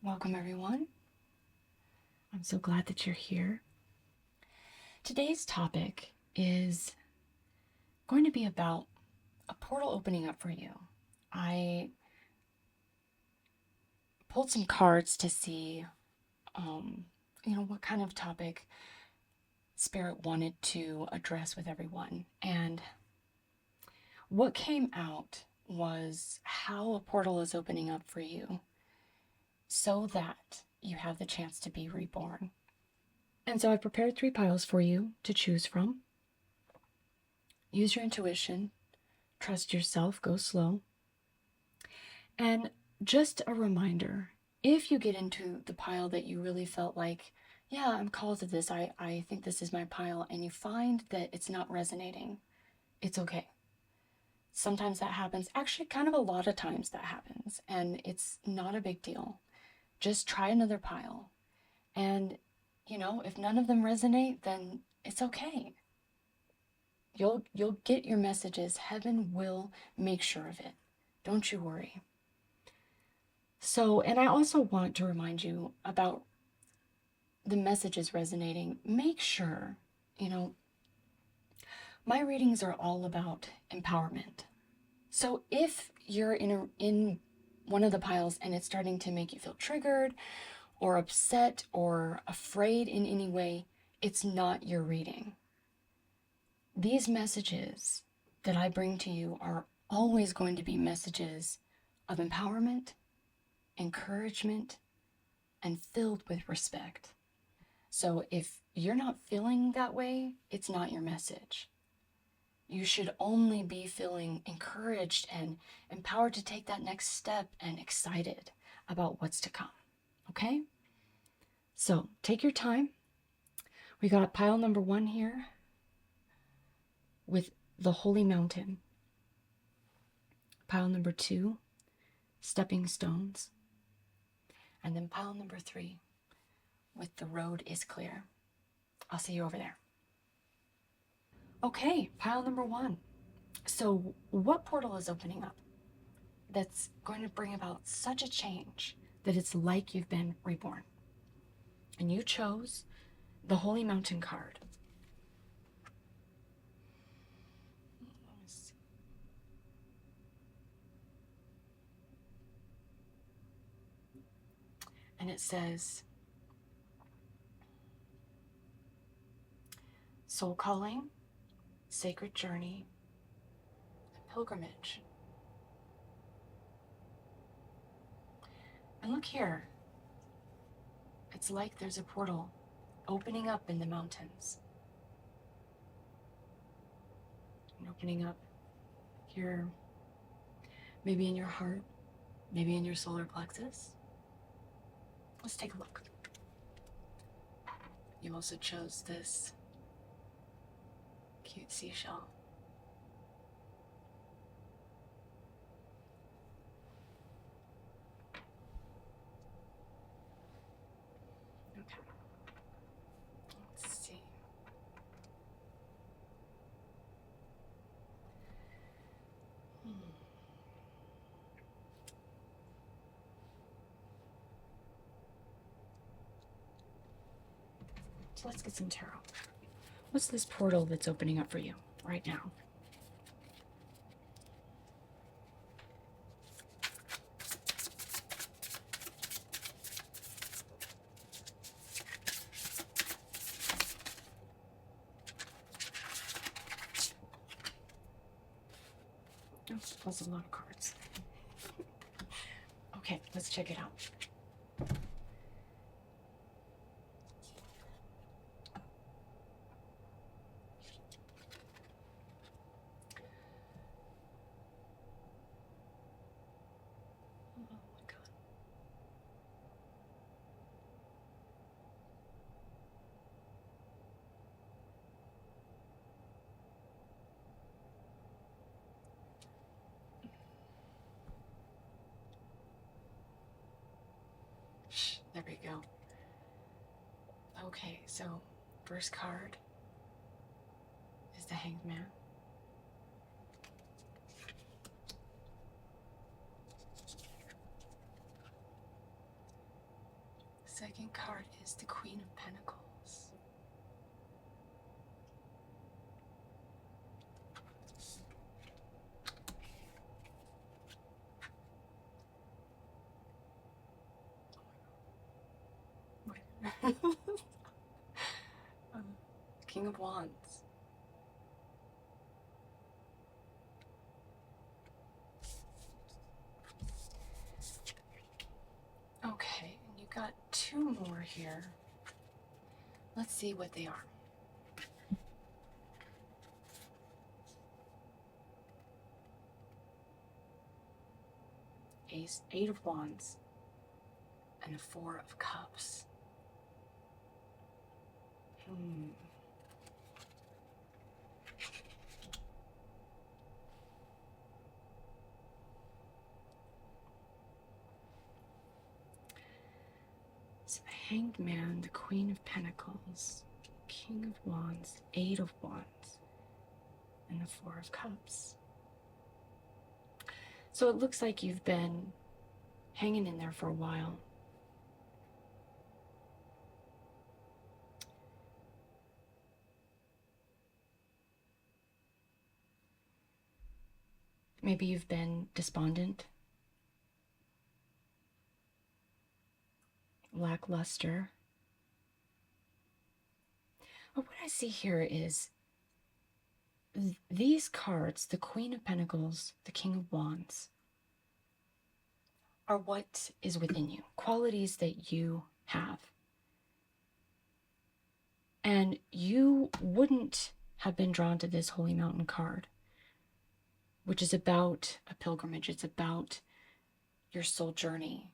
Welcome, everyone. I'm so glad that you're here. Today's topic is going to be about a portal opening up for you. I pulled some cards to see, what kind of topic Spirit wanted to address with everyone. And what came out was how a portal is opening up for you so that you have the chance to be reborn. And so I prepared 3 piles for you to choose from. Use your intuition, trust yourself, go slow. And just a reminder, if you get into the pile that you really felt like, yeah, I'm called to this, I think this is my pile, and you find that it's not resonating, it's okay. Sometimes that happens, actually kind of a lot of times that happens, and it's not a big deal. Just try another pile. And, if none of them resonate, then it's okay. You'll get your messages. Heaven will make sure of it. Don't you worry. So, and I also want to remind you about the messages resonating. Make sure, my readings are all about empowerment. So if you're in one of the piles and it's starting to make you feel triggered or upset or afraid in any way, it's not your reading. These messages that I bring to you are always going to be messages of empowerment, encouragement, and filled with respect. So if you're not feeling that way, it's not your message. You should only be feeling encouraged and empowered to take that next step and excited about what's to come. Okay? So take your time. We got pile number 1 here with the Holy Mountain. Pile number 2, Stepping Stones. And then pile number 3 with The Road is Clear. I'll see you over there. Okay, pile number 1. So what portal is opening up that's going to bring about such a change that it's like you've been reborn? And you chose the Holy Mountain card. And it says, soul calling, sacred journey, pilgrimage. And look here. It's like there's a portal opening up in the mountains. And opening up here, maybe in your heart, maybe in your solar plexus. Let's take a look. You also chose this cute seashell. Okay. Let's see. So let's get some tarot. What's this portal that's opening up for you right now? Oh, that's a lot of cards. Okay, let's check it out. Oh my God. There we go. Okay, so first card is the Hanged Man. Second card is the Queen of Pentacles. King of Wands. Okay, and you got two more here. Let's see what they are. Eight of Wands and a Four of Cups. So the Hanged Man, the Queen of Pentacles, King of Wands, Eight of Wands, and the Four of Cups. So it looks like you've been hanging in there for a while. Maybe you've been despondent, lackluster. But what I see here is these cards, the Queen of Pentacles, the King of Wands, are what is within you, qualities that you have. And you wouldn't have been drawn to this Holy Mountain card, which is about a pilgrimage. It's about your soul journey.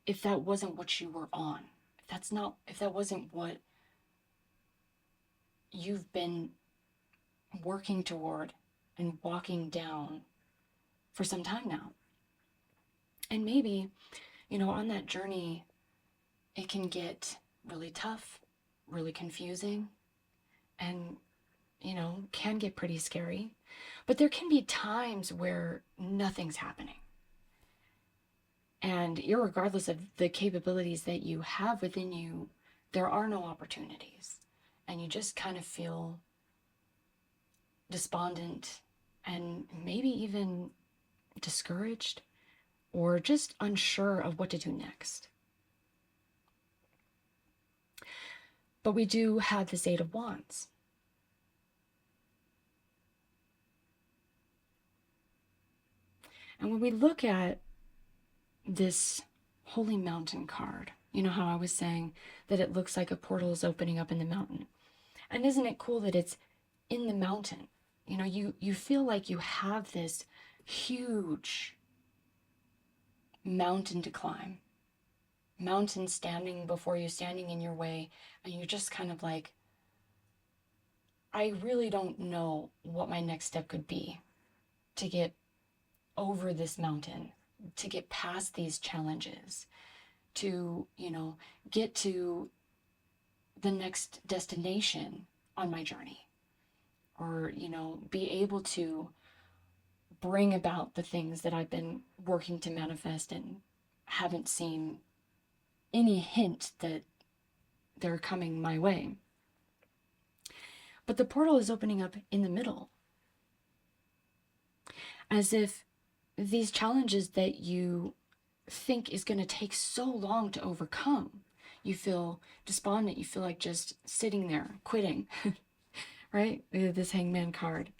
If that wasn't what you were on, if that wasn't what you've been working toward and walking down for some time now. And maybe, on that journey, it can get really tough, really confusing, and, can get pretty scary. But there can be times where nothing's happening. And irregardless of the capabilities that you have within you, there are no opportunities. And you just kind of feel despondent and maybe even discouraged or just unsure of what to do next. But we do have this Eight of Wands. And when we look at this Holy Mountain card, you know how I was saying that it looks like a portal is opening up in the mountain. And isn't it cool that it's in the mountain? You feel like you have this huge mountain to climb. Mountain standing before you, standing in your way, and you're just kind of like, I really don't know what my next step could be to get over this mountain, to get past these challenges, to, get to the next destination on my journey, or, be able to bring about the things that I've been working to manifest and haven't seen any hint that they're coming my way. But the portal is opening up in the middle, as if these challenges that you think is going to take so long to overcome, you feel despondent, you feel like just sitting there, quitting, right? This Hangman card.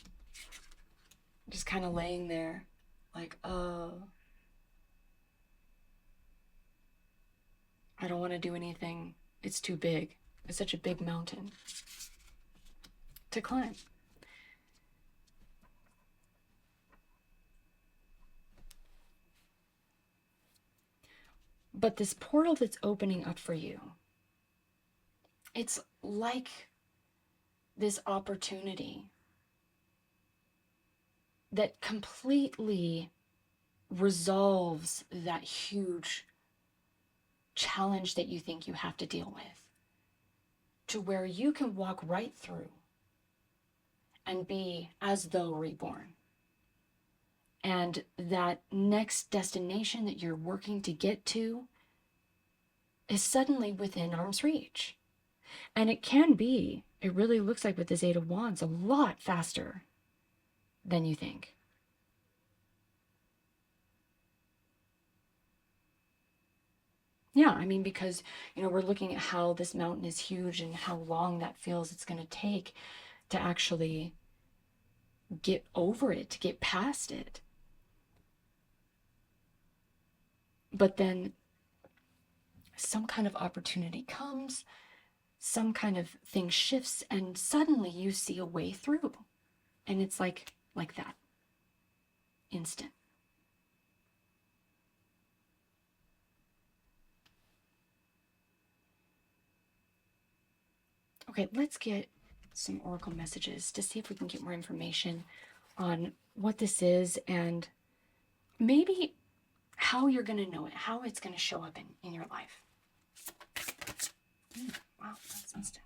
Just kind of laying there, like, oh, I don't want to do anything. It's too big. It's such a big mountain to climb. But this portal that's opening up for you, it's like this opportunity that completely resolves that huge challenge that you think you have to deal with, to where you can walk right through and be as though reborn And that next destination that you're working to get to is suddenly within arm's reach. And it can be, it really looks like with this Eight of Wands, a lot faster than you think. Yeah, I mean, because, we're looking at how this mountain is huge and how long that feels it's going to take to actually get over it, to get past it. But then some kind of opportunity comes, some kind of thing shifts, and suddenly you see a way through. And it's like that. Instant. Okay, let's get some oracle messages to see if we can get more information on what this is and maybe how you're going to know it, how it's going to show up in your life. Wow, that's instant.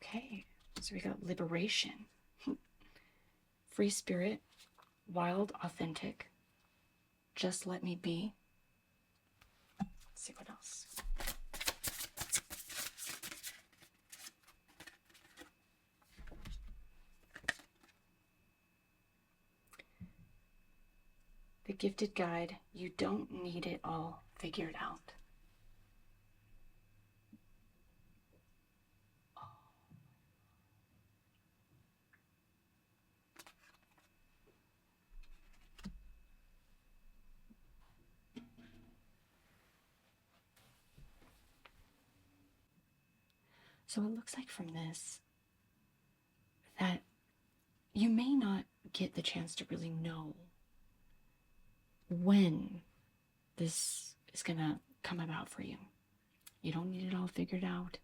Okay, so we got liberation, free spirit, wild, authentic, just let me be. Let's see what else. The gifted guide, you don't need it all figured out. So it looks like from this that you may not get the chance to really know when this is going to come about for you. You don't need it all figured out.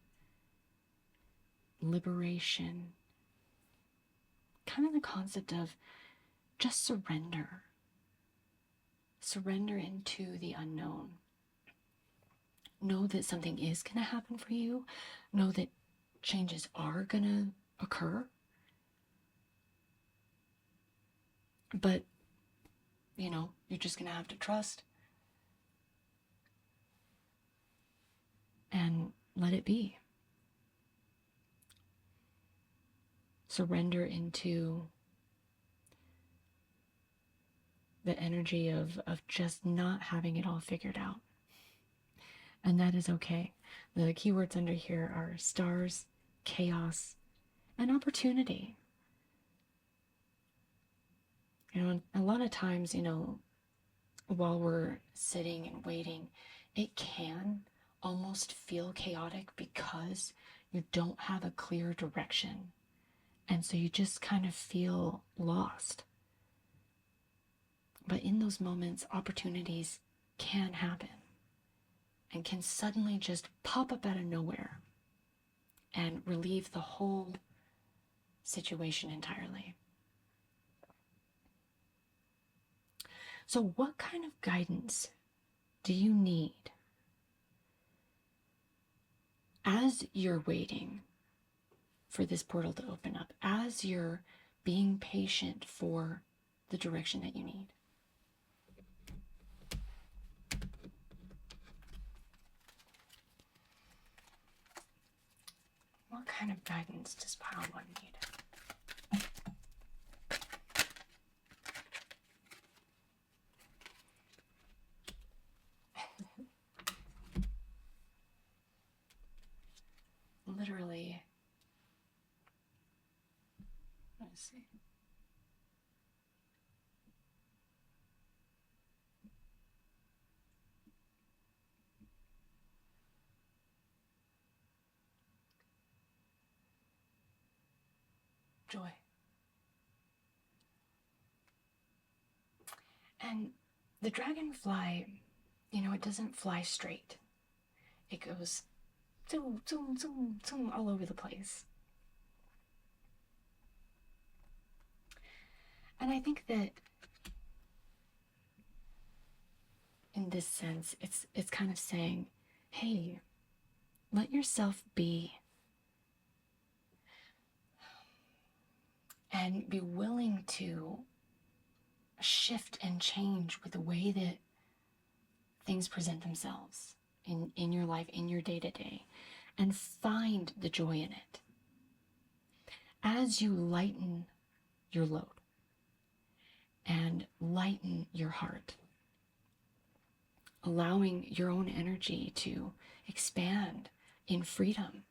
Liberation. Kind of the concept of just surrender. Surrender into the unknown. Know that something is going to happen for you. Know that changes are going to occur. But, you're just going to have to trust and let it be. Surrender into the energy of just not having it all figured out. And that is okay. The keywords under here are stars, chaos, and opportunity. A lot of times, while we're sitting and waiting, it can almost feel chaotic because you don't have a clear direction. And so you just kind of feel lost. But in those moments, opportunities can happen and can suddenly just pop up out of nowhere and relieve the whole situation entirely. So what kind of guidance do you need as you're waiting for this portal to open up, as you're being patient for the direction that you need? What kind of guidance does Pile 1 need? Literally, let's see. Joy. And the dragonfly, it doesn't fly straight. It goes zoom, zoom, zoom, zoom all over the place. And I think that in this sense, it's kind of saying, hey, let yourself be and be willing to shift and change with the way that things present themselves in your life, in your day-to-day, and find the joy in it. As you lighten your load and lighten your heart, allowing your own energy to expand in freedom,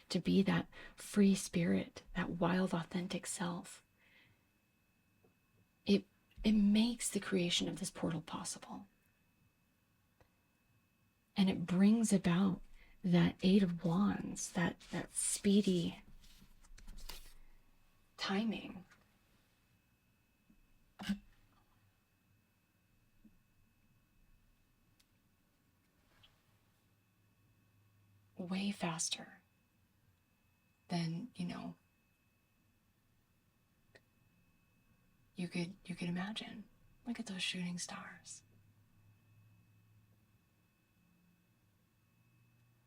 to be that free spirit, that wild, authentic self, it makes the creation of this portal possible. And it brings about that Eight of Wands, that speedy timing. Way faster than, you could imagine. Look at those shooting stars.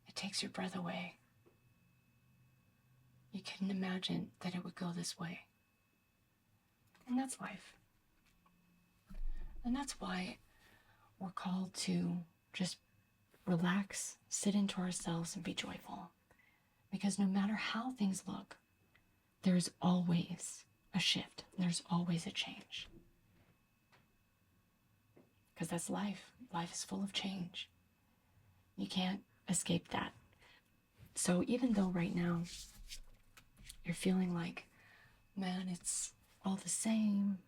It takes your breath away. You couldn't imagine that it would go this way. And that's life. And that's why we're called to just relax, sit into ourselves, and be joyful. Because no matter how things look, there's always a shift. There's always a change. Because that's life. Life is full of change. You can't escape that. So even though right now you're feeling like, man, it's all the same,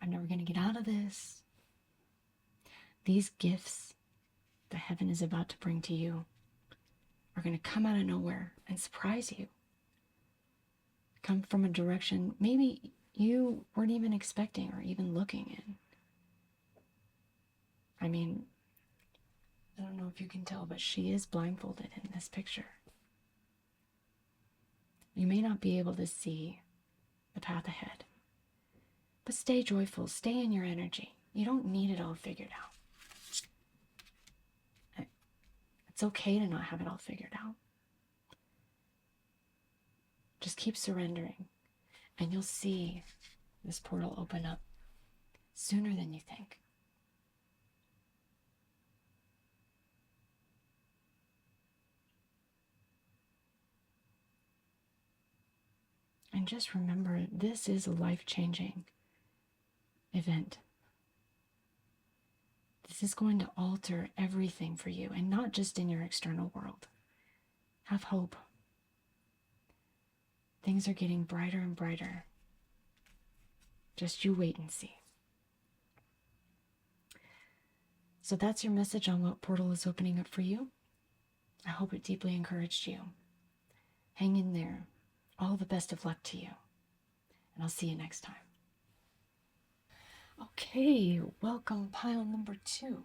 I'm never going to get out of this, these gifts that heaven is about to bring to you are going to come out of nowhere and surprise you. Come from a direction maybe you weren't even expecting or even looking in. I mean, I don't know if you can tell, but she is blindfolded in this picture. You may not be able to see the path ahead, but stay joyful, stay in your energy. You don't need it all figured out. It's okay to not have it all figured out. Just keep surrendering, and you'll see this portal open up sooner than you think. And just remember, this is a life-changing event. This is going to alter everything for you, and not just in your external world. Have hope. Things are getting brighter and brighter. Just you wait and see. So that's your message on what portal is opening up for you. I hope it deeply encouraged you. Hang in there. All the best of luck to you. And I'll see you next time. Okay, welcome pile number 2.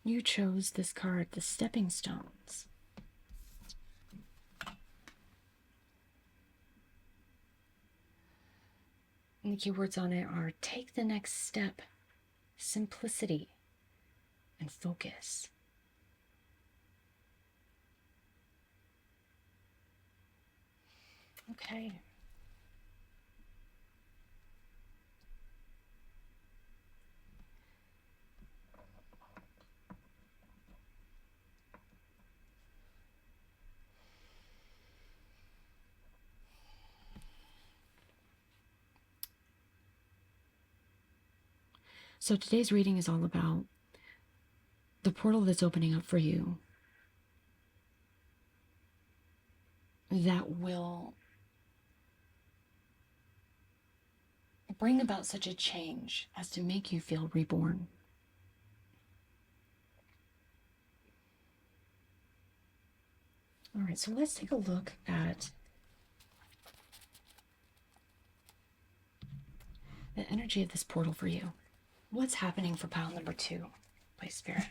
You chose this card, the Stepping Stones. And the keywords on it are take the next step, simplicity, and focus. Okay. So today's reading is all about the portal that's opening up for you that will bring about such a change as to make you feel reborn. All right, so let's take a look at the energy of this portal for you. What's happening for pile number 2, by Spirit?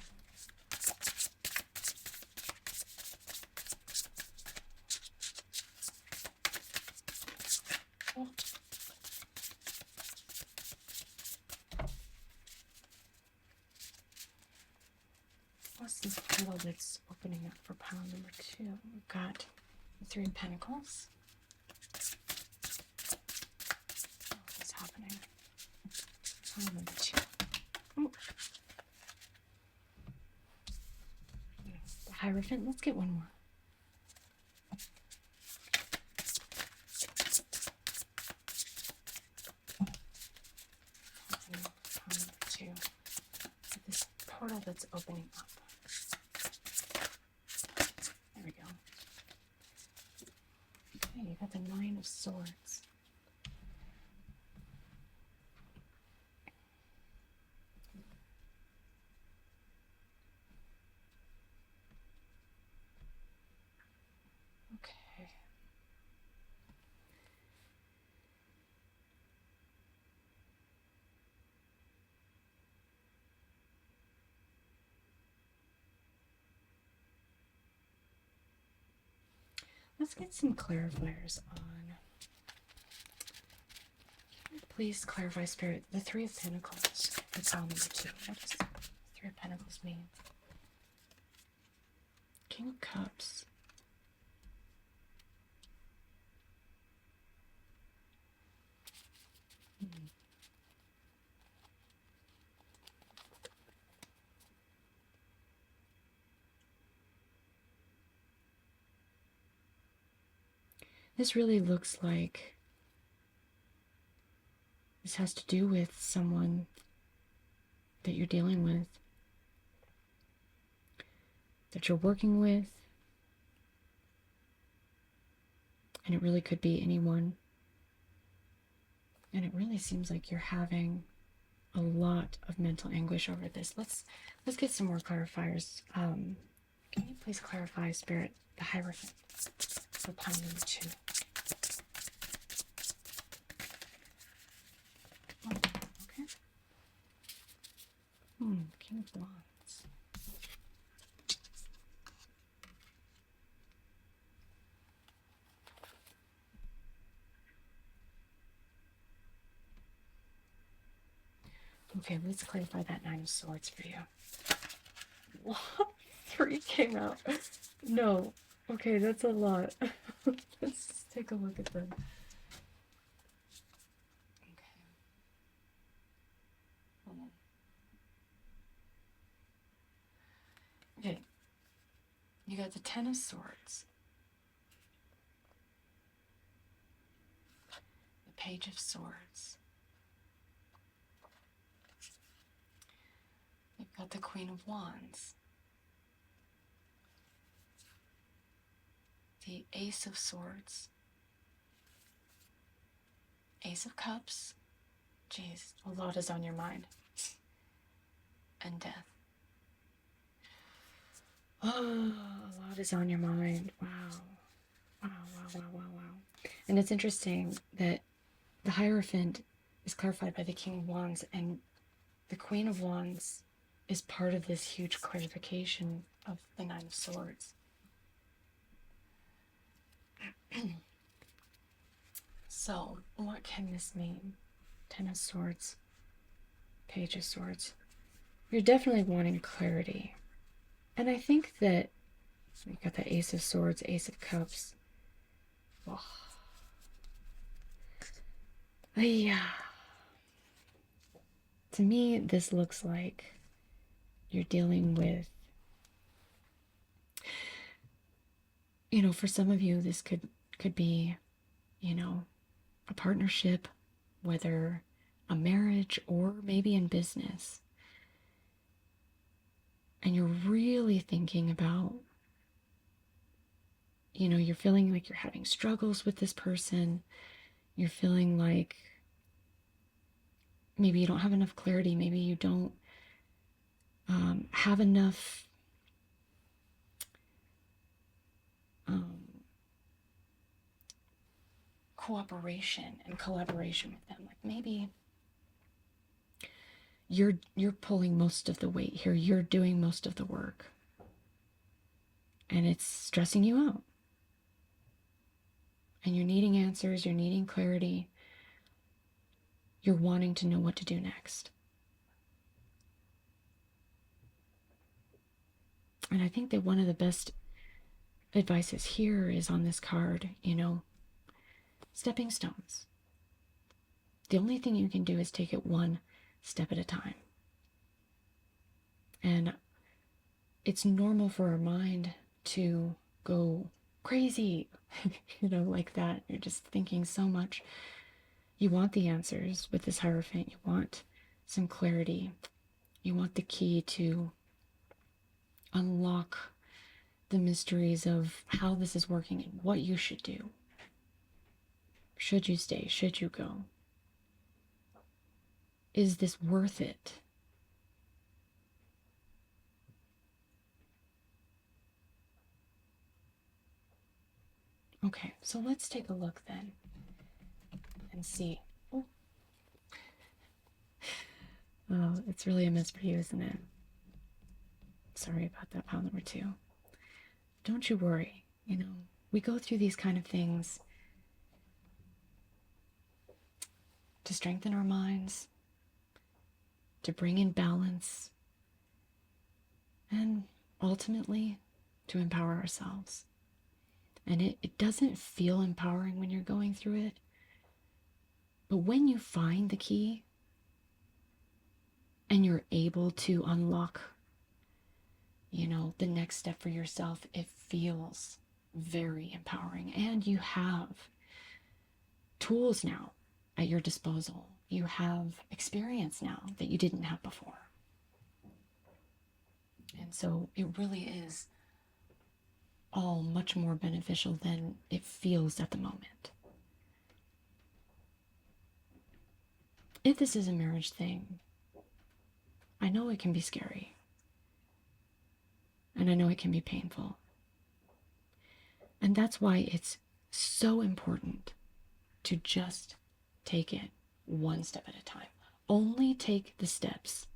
What's this portal that's opening up for pile number 2? We've got the 3 of Pentacles. What's happening? Pile number two. Oh. The Hierophant. Let's get one more. Pile number two. This portal that's opening up. There we go. Okay, you got the Nine of Swords. Okay. Let's get some clarifiers on. Please clarify, Spirit, the Three of Pentacles. It's on number two. What does the Three of Pentacles mean? King of Cups. This really looks like this has to do with someone that you're dealing with, that you're working with, and it really could be anyone. And it really seems like you're having a lot of mental anguish over this. Let's get some more clarifiers. Can you please clarify, Spirit, the Hierophant for pile number two? Oh, okay. King of Wands. Okay, let's clarify that Nine of Swords for you. What? Three came out. No. Okay, that's a lot. Let's take a look at them. Okay. Hold on. Okay. You got the Ten of Swords. The Page of Swords. You've got the Queen of Wands. The Ace of Swords. Ace of Cups. Jeez, a lot is on your mind. And Death. Oh, a lot is on your mind. Wow. Wow, wow, wow, wow, wow. And it's interesting that the Hierophant is clarified by the King of Wands, and the Queen of Wands is part of this huge clarification of the Nine of Swords. So, what can this mean? Ten of Swords, Page of Swords. You're definitely wanting clarity. And I think that we got the Ace of Swords, Ace of Cups. Oh. Yeah. To me, this looks like you're dealing with, you know, for some of you, this could be, you know, a partnership, whether a marriage or maybe in business. And you're really thinking about, you know, you're feeling like you're having struggles with this person. You're feeling like maybe you don't have enough clarity. Maybe you don't have enough cooperation and collaboration with them. Like maybe you're pulling most of the weight here. You're doing most of the work. And it's stressing you out. And you're needing answers, you're needing clarity. You're wanting to know what to do next. And I think that one of the best advices here is on this card, you know, stepping stones. The only thing you can do is take it one step at a time. And it's normal for our mind to go crazy, like that. You're just thinking so much. You want the answers with this Hierophant. You want some clarity. You want the key to unlock the mysteries of how this is working and what you should do. Should you stay? Should you go? Is this worth it? Okay, so let's take a look then and see. Oh, it's really a mess for you, isn't it? Sorry about that, pile number 2. Don't you worry. We go through these kind of things to strengthen our minds, to bring in balance, and ultimately to empower ourselves. And it doesn't feel empowering when you're going through it. But when you find the key and you're able to unlock, the next step for yourself, it feels very empowering. And you have tools now at your disposal. You have experience now that you didn't have before. And so it really is all much more beneficial than it feels at the moment. If this is a marriage thing, I know it can be scary. And I know it can be painful. And that's why it's so important to just take it one step at a time. Only take the steps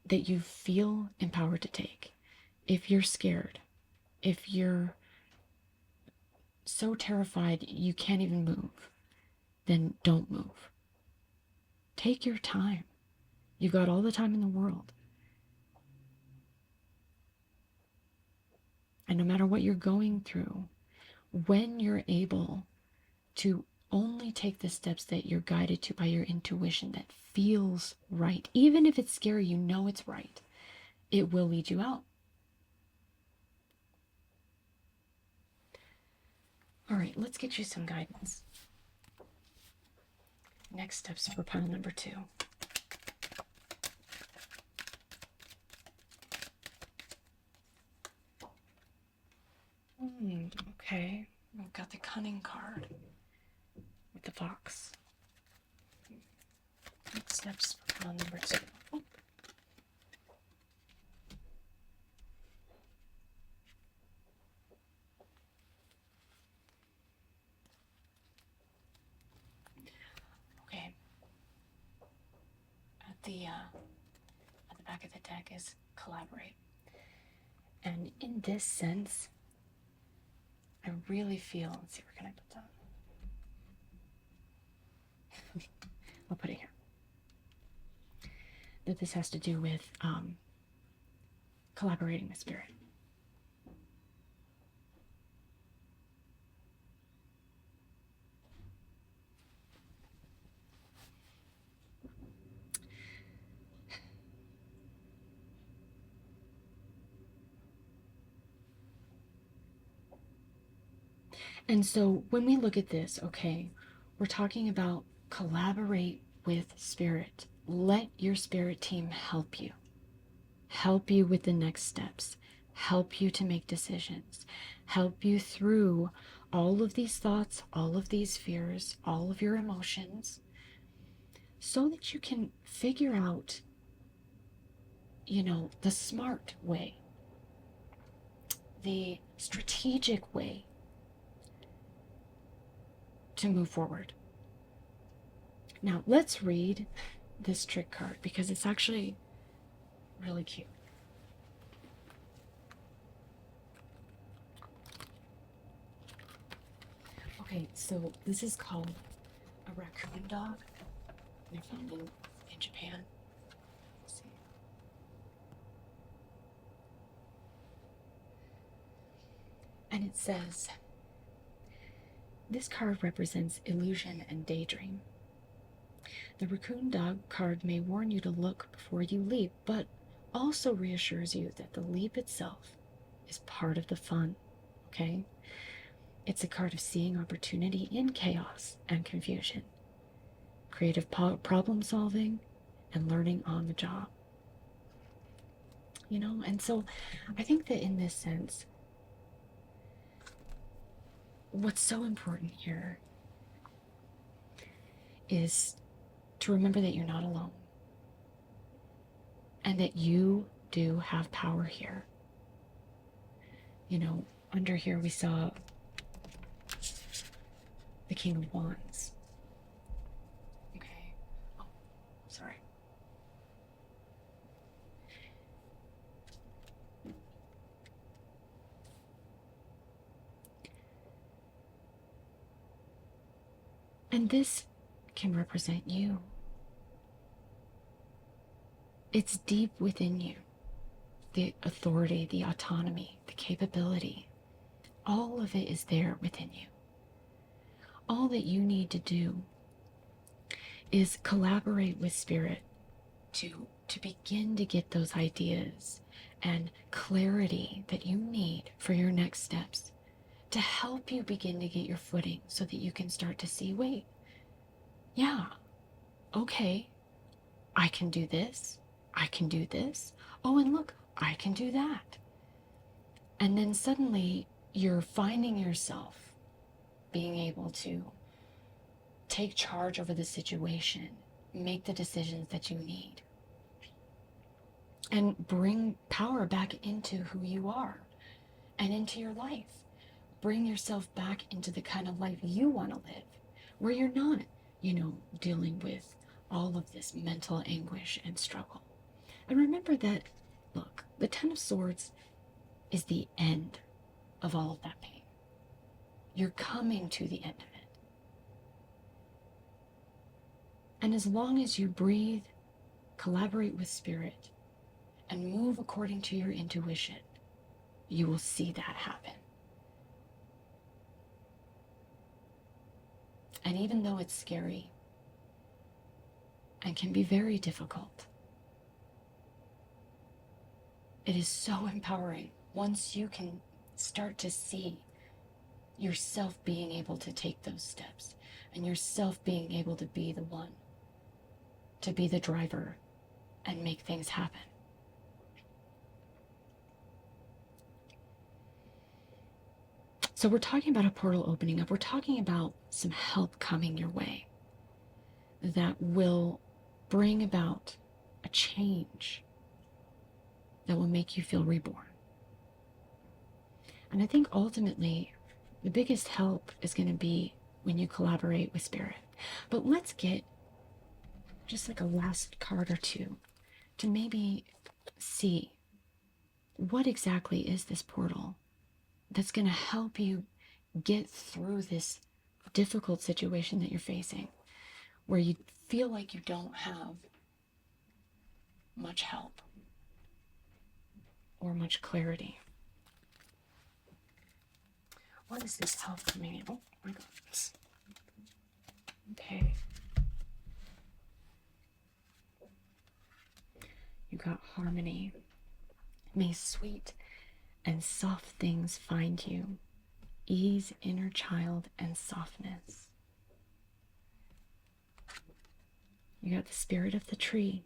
that you feel empowered to take. If you're scared, if you're so terrified you can't even move, then don't move. Take your time. You've got all the time in the world. And no matter what you're going through, when you're able to only take the steps that you're guided to by your intuition that feels right, even if it's scary, it's right, it will lead you out. All right, let's get you some guidance. Next steps for pile number 2. Okay, we've got the cunning card with the fox. Next steps for pile number 2. Okay. At the back of the deck is collaborate. And in this sense, I really feel, let's see, where can I put that? I'll put it here. That this has to do with collaborating with spirit. And so when we look at this, okay, we're talking about collaborate with spirit. Let your spirit team help you. Help you with the next steps. Help you to make decisions. Help you through all of these thoughts, all of these fears, all of your emotions, so that you can figure out, the smart way, the strategic way to move forward. Now, let's read this trick card because it's actually really cute. Okay, so this is called a raccoon dog. They're found in Japan. Let's see. And it says, this card represents illusion and daydream. The raccoon dog card may warn you to look before you leap, but also reassures you that the leap itself is part of the fun, okay? It's a card of seeing opportunity in chaos and confusion, creative problem solving, and learning on the job. And so I think that in this sense, what's so important here is to remember that you're not alone and that you do have power here. Under here we saw the King of Wands. Okay. Oh, sorry. And this can represent you. It's deep within you. The authority, the autonomy, the capability, all of it is there within you. All that you need to do is collaborate with Spirit to begin to get those ideas and clarity that you need for your next steps, to help you begin to get your footing so that you can start to see, wait, yeah, okay, I can do this, I can do this, oh, and look, I can do that. And then suddenly you're finding yourself being able to take charge over the situation, make the decisions that you need, and bring power back into who you are and into your life. Bring yourself back into the kind of life you want to live, where you're not, dealing with all of this mental anguish and struggle. And remember that, look, the Ten of Swords is the end of all of that pain. You're coming to the end of it. And as long as you breathe, collaborate with Spirit, and move according to your intuition, you will see that happen. And even though it's scary and can be very difficult, it is so empowering once you can start to see yourself being able to take those steps and yourself being able to be the one, to be the driver and make things happen. So we're talking about a portal opening up. We're talking about some help coming your way that will bring about a change that will make you feel reborn. And I think ultimately the biggest help is going to be when you collaborate with Spirit. But let's get just like a last card or two to maybe see what exactly is this portal that's going to help you get through this difficult situation that you're facing, where you feel like you don't have much help or much clarity. What is this help coming in? Oh my goodness. Okay. You got harmony. May sweet and soft things find you. Ease, inner child, and softness. You got the spirit of the tree.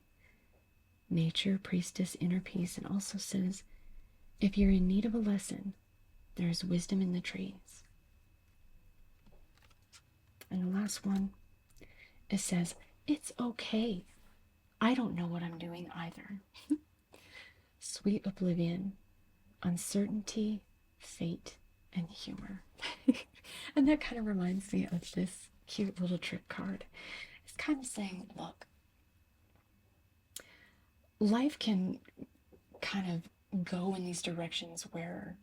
Nature, priestess, inner peace, and also says, if you're in need of a lesson, there is wisdom in the trees. And the last one, it says, it's okay. I don't know what I'm doing either. Sweet oblivion, uncertainty, fate, and humor. And that kind of reminds me of this cute little trick card. It's kind of saying, look, life can kind of go in these directions where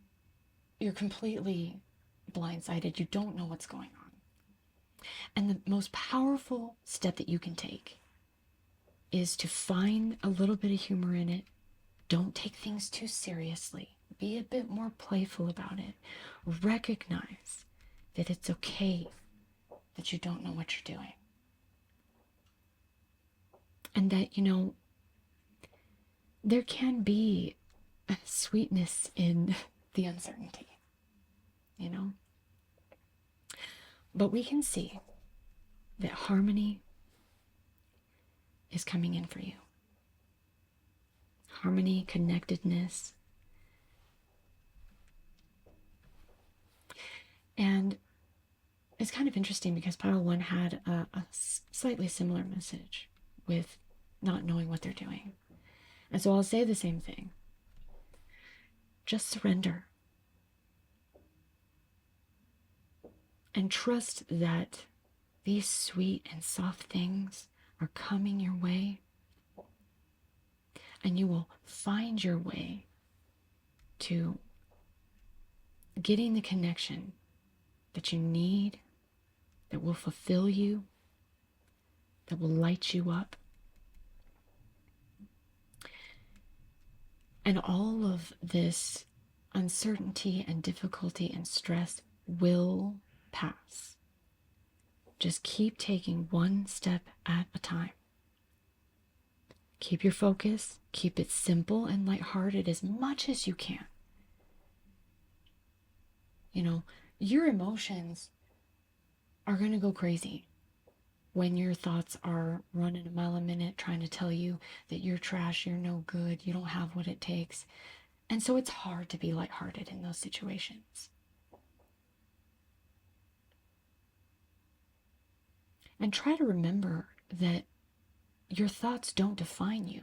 you're completely blindsided. You don't know what's going on. And the most powerful step that you can take is to find a little bit of humor in it. Don't take things too seriously. Be a bit more playful about it. Recognize that it's okay that you don't know what you're doing. And that, there can be a sweetness in the uncertainty, you know? But we can see that harmony is coming in for you. Harmony, connectedness. And it's kind of interesting because Pile 1 had a slightly similar message with not knowing what they're doing. And so I'll say the same thing. Just surrender. And trust that these sweet and soft things are coming your way. And you will find your way to getting the connection that you need, that will fulfill you, that will light you up. And all of this uncertainty and difficulty and stress will pass. Just keep taking one step at a time. Keep your focus, keep it simple and lighthearted as much as you can. Your emotions are going to go crazy when your thoughts are running a mile a minute trying to tell you that you're trash, you're no good, you don't have what it takes. And so it's hard to be lighthearted in those situations. And try to remember that your thoughts don't define you.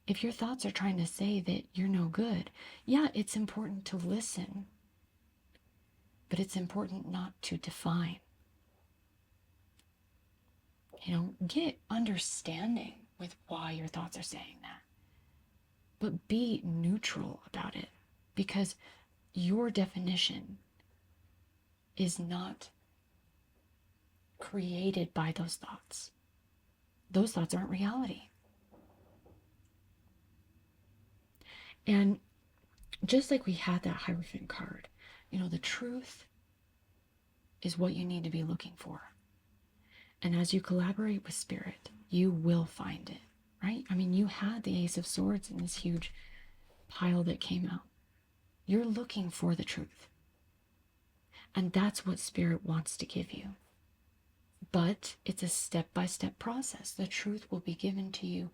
If your thoughts are trying to say that you're no good, yeah, it's important to listen, but it's important not to define. Get understanding with why your thoughts are saying that. But be neutral about it, because your definition is not created by those thoughts. Those thoughts aren't reality. And just like we had that Hierophant card, the truth is what you need to be looking for. And as you collaborate with Spirit, you will find it, right? You had the Ace of Swords in this huge pile that came out. You're looking for the truth. And that's what Spirit wants to give you. But it's a step-by-step process. The truth will be given to you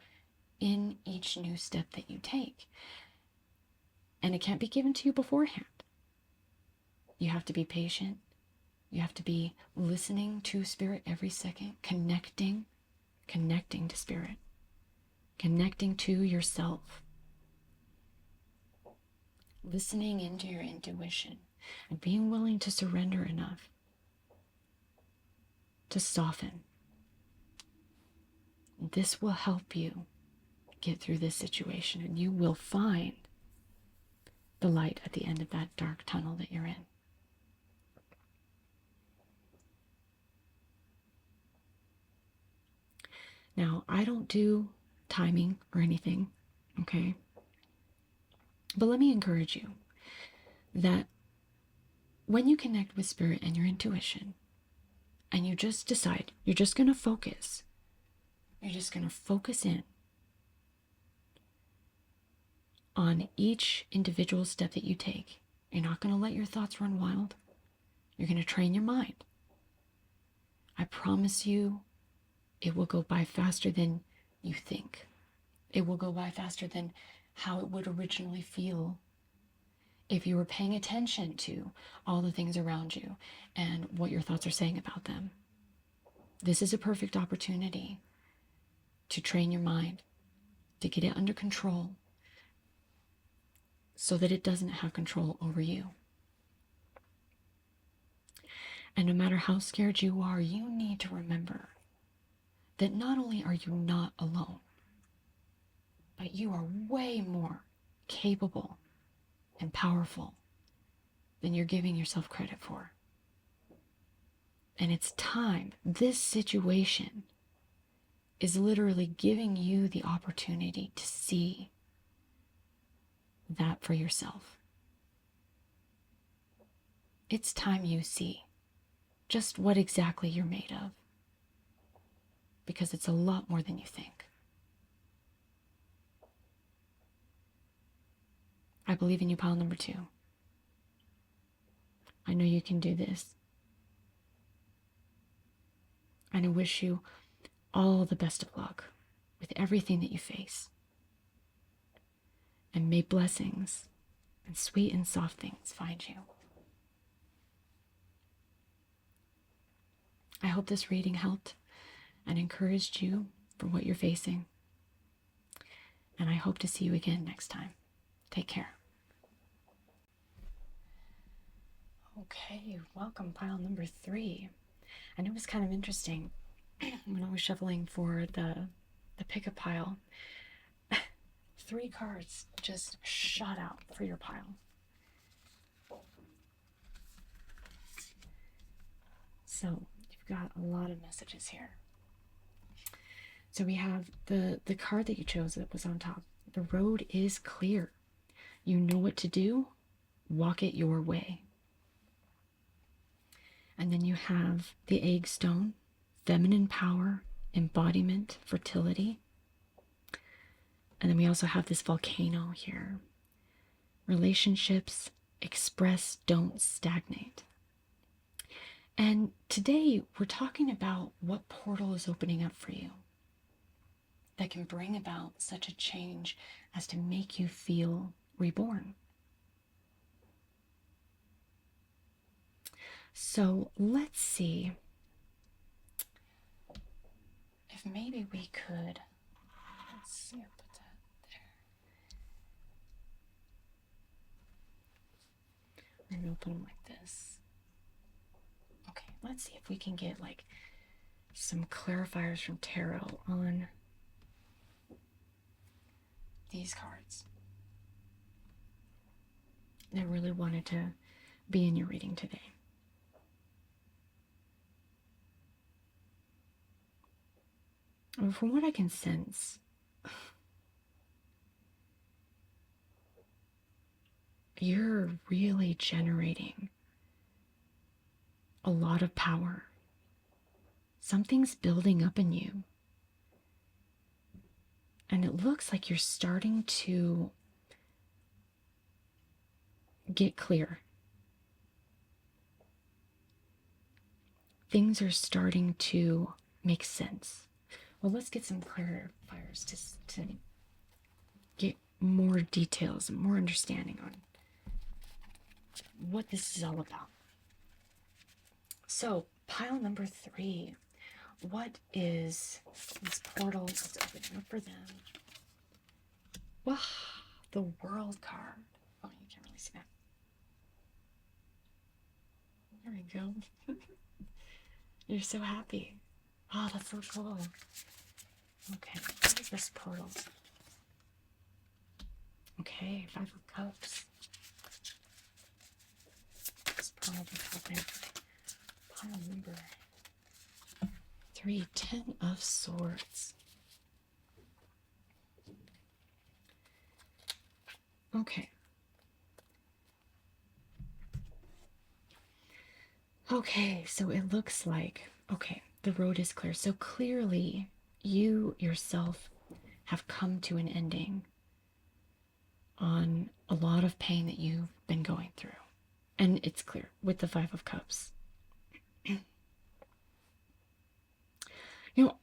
in each new step that you take. And it can't be given to you beforehand. You have to be patient. You have to be listening to Spirit every second, connecting to Spirit, connecting to yourself, listening into your intuition, and being willing to surrender enough to soften. This will help you get through this situation, and you will find the light at the end of that dark tunnel that you're in. Now, I don't do timing or anything, okay? But let me encourage you that when you connect with Spirit and your intuition, and you just decide, you're just going to focus. You're just going to focus in on each individual step that you take. You're not going to let your thoughts run wild. You're going to train your mind. I promise you, it will go by faster than you think. It will go by faster than how it would originally feel if you were paying attention to all the things around you and what your thoughts are saying about them. This is a perfect opportunity to train your mind, to get it under control so that it doesn't have control over you. And no matter how scared you are, you need to remember that not only are you not alone, but you are way more capable and powerful than you're giving yourself credit for. And it's time. This situation is literally giving you the opportunity to see that for yourself. It's time you see just what exactly you're made of, because it's a lot more than you think. I believe in you, pile number 2. I know you can do this. And I wish you all the best of luck with everything that you face. And may blessings and sweet and soft things find you. I hope this reading helped and encouraged you for what you're facing. And I hope to see you again next time. Take care. Okay, welcome, pile number 3. And it was kind of interesting when I was shuffling for the pickup pile. 3 cards just shot out for your pile. So you've got a lot of messages here. So we have the card that you chose that was on top. The road is clear. You know what to do. Walk it your way. And then you have the egg stone, feminine power, embodiment, fertility. And then we also have this volcano here. Relationships, express, don't stagnate. And today we're talking about what portal is opening up for you that can bring about such a change as to make you feel reborn. So let's see if maybe we could, let's see, I'll put that there. Maybe we'll put them like this. Okay, let's see if we can get like some clarifiers from tarot on these cards. I really wanted to be in your reading today. From what I can sense, you're really generating a lot of power. Something's building up in you. And it looks like you're starting to get clear. Things are starting to make sense. Well, let's get some clarifiers to get more details and more understanding on what this is all about. So, pile number 3. What is this portal that's opening up for them? Wow, the World card. Oh, you can't really see that. There we go. You're so happy. Oh, that's so cool. Okay, what is this portal? Okay, 5 of Cups. This portal is opening. Pile number 3, 10 of Swords. Okay. Okay, so it looks like, okay, the road is clear. So clearly you yourself have come to an ending on a lot of pain that you've been going through. And it's clear with the 5 of Cups. You know,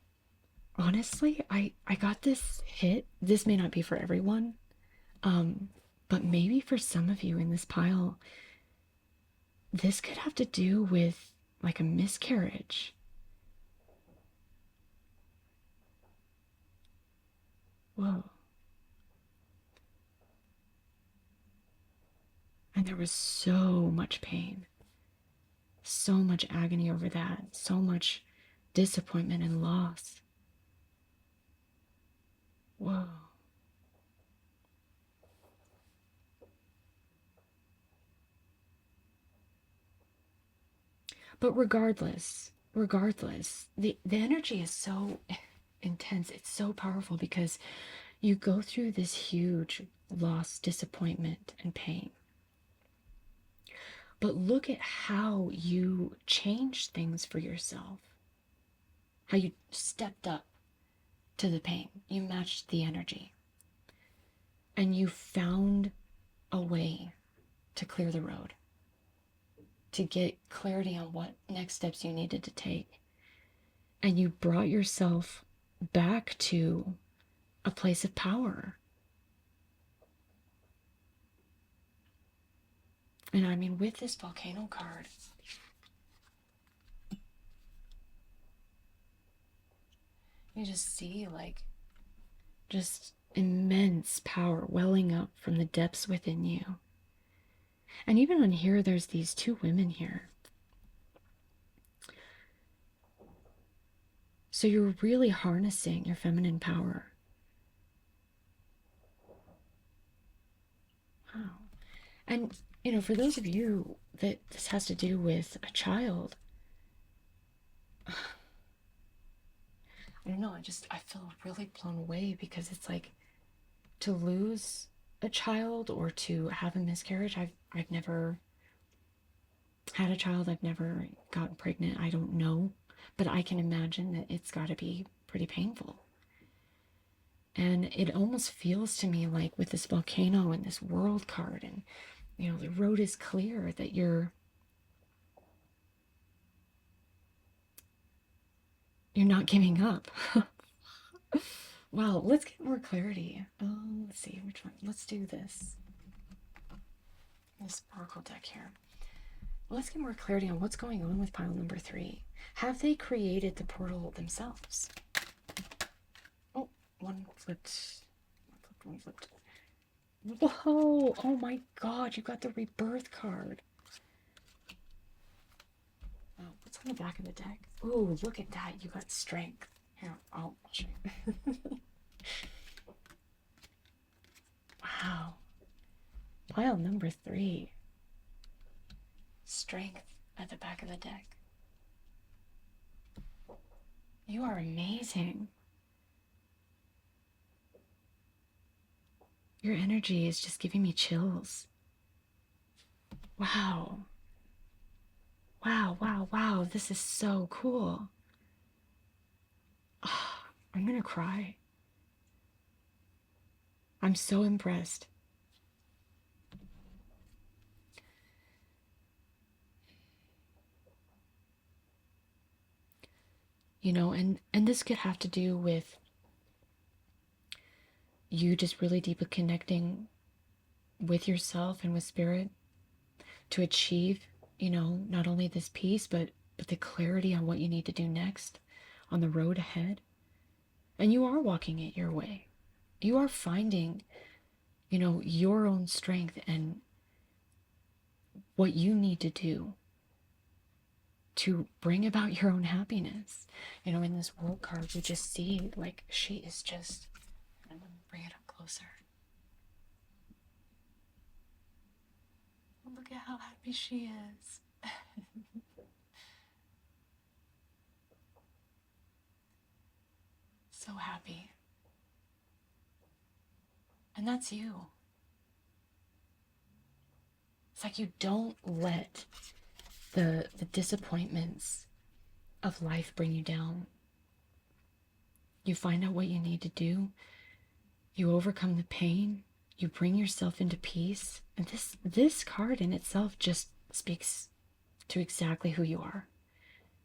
honestly, I got this hit. This may not be for everyone, but maybe for some of you in this pile, this could have to do with like a miscarriage. Whoa. And there was so much pain, so much agony over that, so much disappointment and loss. Whoa. But regardless, the energy is so intense. It's so powerful because you go through this huge loss, disappointment, and pain. But look at how you changed things for yourself. How you stepped up to the pain. You matched the energy. And you found a way to clear the road, to get clarity on what next steps you needed to take. And you brought yourself back to a place of power. And I mean, with this volcano card, you just see like just immense power welling up from the depths within you. And even on here, there's these two women here. So you're really harnessing your feminine power. Wow. And, you know, for those of you that this has to do with a child, I don't know, I feel really blown away, because it's like, to lose a child or to have a miscarriage, I've never had a child, I've never gotten pregnant, I don't know, but I can imagine that it's got to be pretty painful. And it almost feels to me like, with this volcano and this world card, and you know, the road is clear, that you're not giving up. Wow, let's get more clarity. Let's see, which one? Let's do this oracle deck here. Let's get more clarity on what's going on with pile number 3. Have they created the portal themselves? Oh, one flipped. One flipped. Whoa! Oh my god, you got the rebirth card. Oh, what's on the back of the deck? Ooh, look at that. You got strength. Here, I'll show you. Wow. Pile number 3. Strength at the back of the deck. You are amazing. Your energy is just giving me chills. Wow. Wow, wow, wow. This is so cool. Oh, I'm gonna cry. I'm so impressed. You know, and this could have to do with you just really deeply connecting with yourself and with spirit to achieve, you know, not only this peace, but the clarity on what you need to do next on the road ahead. And you are walking it your way. You are finding, you know, your own strength and what you need to do to bring about your own happiness. You know, in this world card, we just see like she is just, I'm gonna bring it up closer. Look at how happy she is. So happy. And that's you. It's like you don't let the disappointments of life bring you down. You find out what you need to do. You overcome the pain. You bring yourself into peace. And this card in itself just speaks to exactly who you are.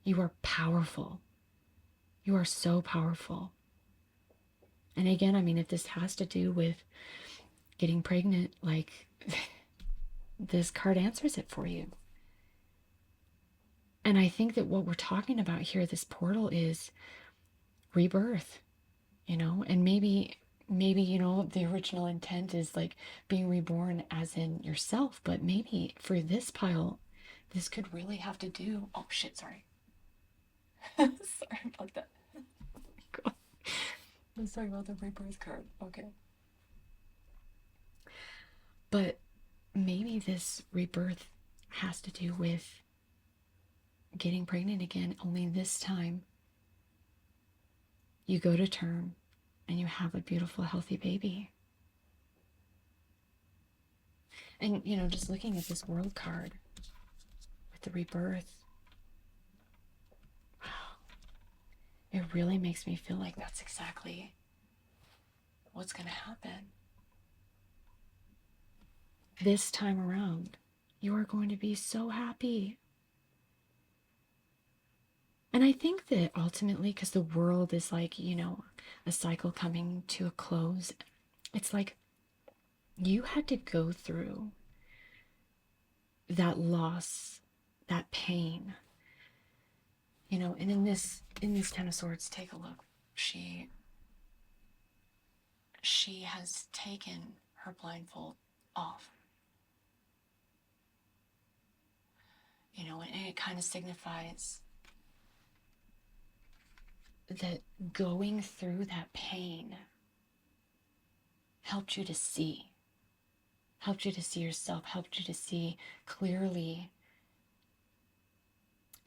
You are powerful. You are so powerful. And again, I mean, if this has to do with getting pregnant, like this card answers it for you. And I think that what we're talking about here, this portal, is rebirth, you know, and maybe, you know, the original intent is like being reborn as in yourself, but maybe for this pile, this could really have to do, oh shit, sorry. Sorry about that. God. Let's talk about the rebirth card. Okay. But maybe this rebirth has to do with getting pregnant again, only this time you go to term and you have a beautiful, healthy baby. And, you know, just looking at this world card with the rebirth, wow, it really makes me feel like that's exactly what's going to happen. this time around, you are going to be so happy. And I think that ultimately, because the world is like, a cycle coming to a close, it's like you had to go through that loss, that pain, and in this Ten of Swords, take a look. She has taken her blindfold off. And it kind of signifies that going through that pain helped you to see yourself, helped you to see clearly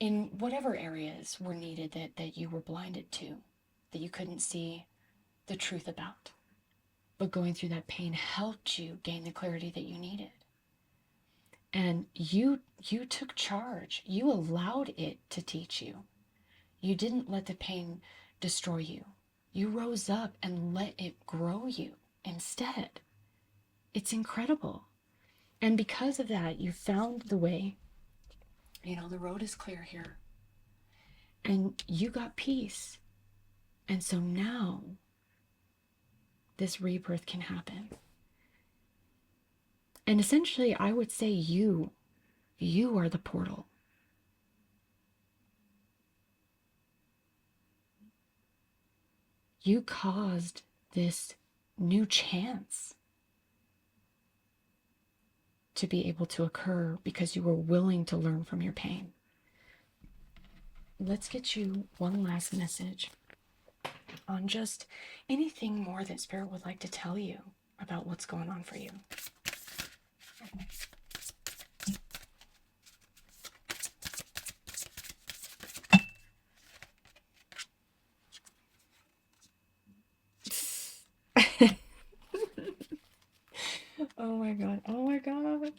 in whatever areas were needed that you were blinded to, that you couldn't see the truth about. But going through that pain helped you gain the clarity that you needed. And you took charge. You allowed it to teach you. You didn't let the pain destroy you. You rose up and let it grow you instead. It's incredible. And because of that, you found the way. The road is clear here. And you got peace. And so now this rebirth can happen. And essentially, I would say you are the portal. You caused this new chance to be able to occur because you were willing to learn from your pain. Let's get you one last message on just anything more that Spirit would like to tell you about what's going on for you. Oh my god, oh my god,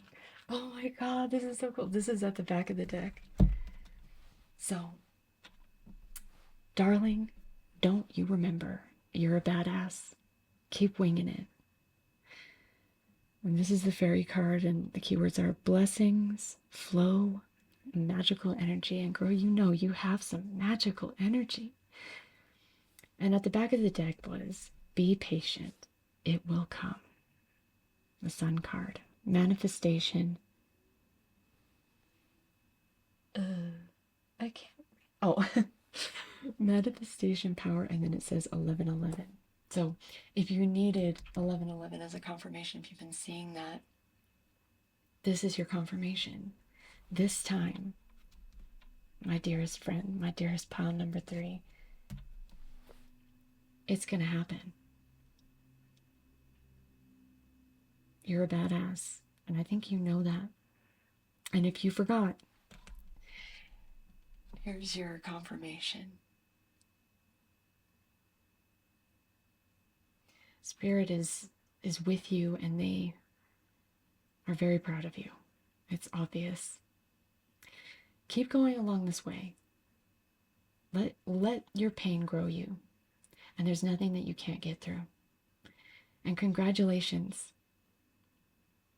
oh my god, this is so cool. This is at the back of the deck. So, darling, don't you remember, you're a badass. Keep winging it. And this is the fairy card, and the keywords are blessings, flow, magical energy, and girl, you have some magical energy. And at the back of the deck was, be patient, it will come. The Sun card, manifestation. I can't. Oh, manifestation power, and then it says 1111. So if you needed 1111 as a confirmation, if you've been seeing that, this is your confirmation. This time, my dearest friend, my dearest pile number 3, it's going to happen. You're a badass, and I think you know that. And if you forgot, here's your confirmation. Spirit is with you, and they are very proud of you. It's obvious. Keep going along this way. Let your pain grow you, and there's nothing that you can't get through. And congratulations,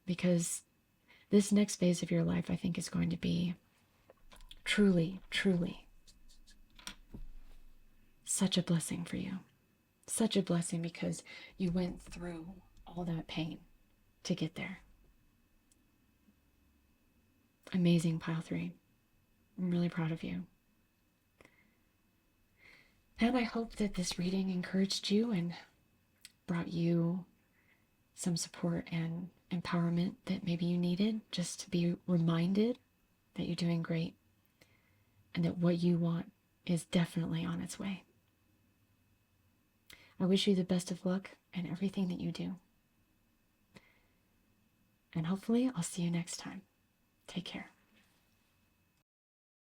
because this next phase of your life, I think, is going to be truly, truly such a blessing for you. Such a blessing, because you went through all that pain to get there. Amazing, pile 3. I'm really proud of you. And I hope that this reading encouraged you and brought you some support and empowerment that maybe you needed, just to be reminded that you're doing great and that what you want is definitely on its way. I wish you the best of luck in everything that you do. And hopefully I'll see you next time. Take care.